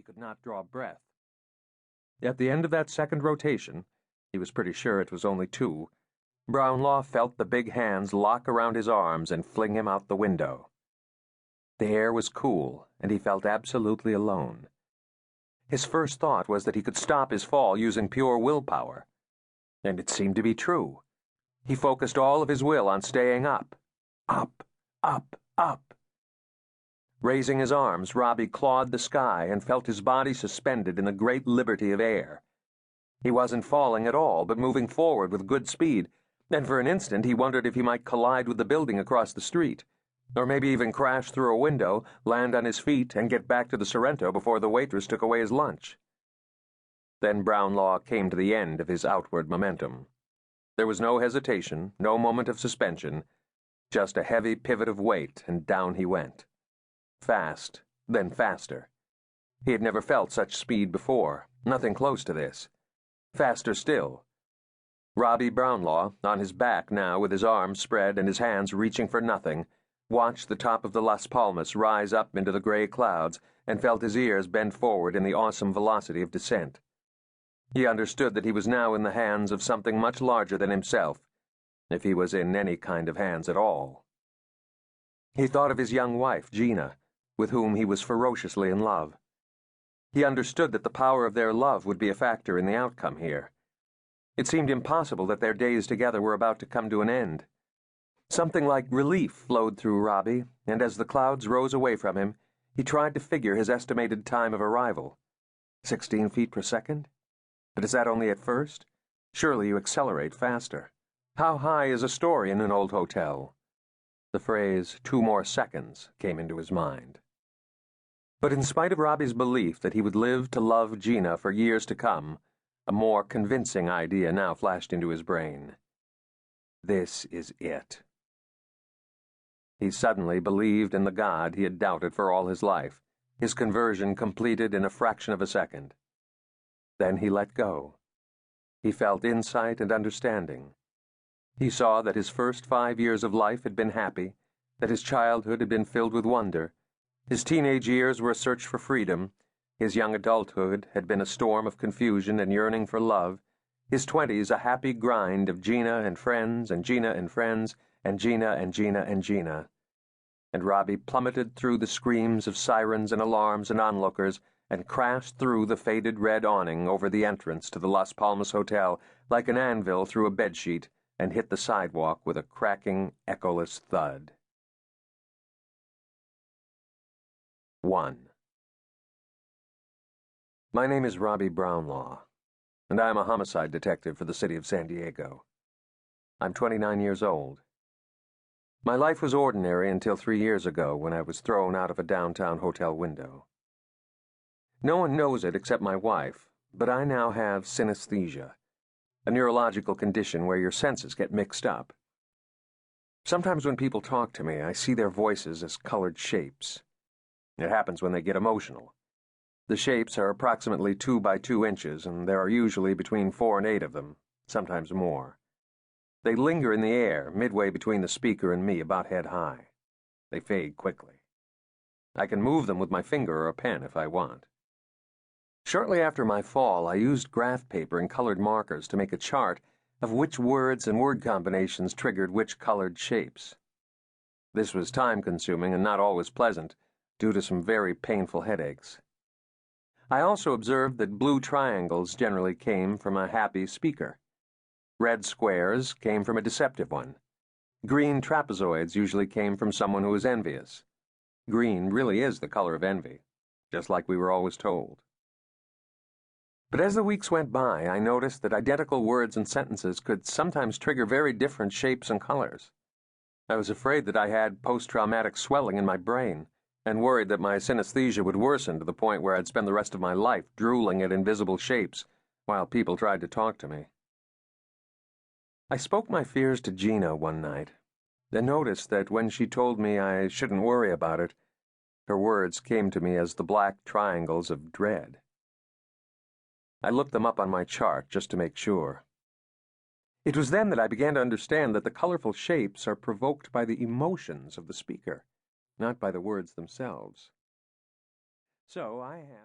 He could not draw breath. At the end of that second rotation, he was pretty sure it was only 2, Brownlaw felt the big hands lock around his arms and fling him out the window. The air was cool, and he felt absolutely alone. His first thought was that he could stop his fall using pure willpower. And it seemed to be true. He focused all of his will on staying up. Up, up, up. Raising his arms, Robbie clawed the sky and felt his body suspended in the great liberty of air. He wasn't falling at all, but moving forward with good speed, and for an instant he wondered if he might collide with the building across the street, or maybe even crash through a window, land on his feet, and get back to the Sorrento before the waitress took away his lunch. Then Brownlaw came to the end of his outward momentum. There was no hesitation, no moment of suspension, just a heavy pivot of weight, and down he went. Fast, then faster. He had never felt such speed before, nothing close to this. Faster still. Robbie Brownlaw, on his back now with his arms spread and his hands reaching for nothing, watched the top of the Las Palmas rise up into the gray clouds and felt his ears bend forward in the awesome velocity of descent. He understood that he was now in the hands of something much larger than himself, if he was in any kind of hands at all. He thought of his young wife, Gina, with whom he was ferociously in love. He understood that the power of their love would be a factor in the outcome here. It seemed impossible that their days together were about to come to an end. Something like relief flowed through Robbie, and as the clouds rose away from him, he tried to figure his estimated time of arrival. 16 feet per second? But is that only at first? Surely you accelerate faster. How high is a story in an old hotel? The phrase, 2 more seconds, came into his mind. But in spite of Robbie's belief that he would live to love Gina for years to come, a more convincing idea now flashed into his brain. This is it. He suddenly believed in the God he had doubted for all his life, his conversion completed in a fraction of a second. Then he let go. He felt insight and understanding. He saw that his first 5 years of life had been happy, that his childhood had been filled with wonder, his teenage years were a search for freedom, his young adulthood had been a storm of confusion and yearning for love, his 20s a happy grind of Gina and friends and Gina and friends and Gina and Gina and Gina. And Robbie plummeted through the screams of sirens and alarms and onlookers and crashed through the faded red awning over the entrance to the Las Palmas Hotel like an anvil through a bedsheet and hit the sidewalk with a cracking, echoless thud. 1. My name is Robbie Brownlaw, and I am a homicide detective for the city of San Diego. I'm 29 years old. My life was ordinary until 3 years ago when I was thrown out of a downtown hotel window. No one knows it except my wife, but I now have synesthesia, a neurological condition where your senses get mixed up. Sometimes when people talk to me, I see their voices as colored shapes. It happens when they get emotional. The shapes are approximately 2 by 2 inches, and there are usually between 4 and 8 of them, sometimes more. They linger in the air, midway between the speaker and me, about head high. They fade quickly. I can move them with my finger or a pen if I want. Shortly after my fall, I used graph paper and colored markers to make a chart of which words and word combinations triggered which colored shapes. This was time-consuming and not always pleasant, due to some very painful headaches. I also observed that blue triangles generally came from a happy speaker. Red squares came from a deceptive one. Green trapezoids usually came from someone who was envious. Green really is the color of envy, just like we were always told. But as the weeks went by, I noticed that identical words and sentences could sometimes trigger very different shapes and colors. I was afraid that I had post-traumatic swelling in my brain, and worried that my synesthesia would worsen to the point where I'd spend the rest of my life drooling at invisible shapes while people tried to talk to me. I spoke my fears to Gina one night, and noticed that when she told me I shouldn't worry about it, her words came to me as the black triangles of dread. I looked them up on my chart just to make sure. It was then that I began to understand that the colorful shapes are provoked by the emotions of the speaker, not by the words themselves. So I have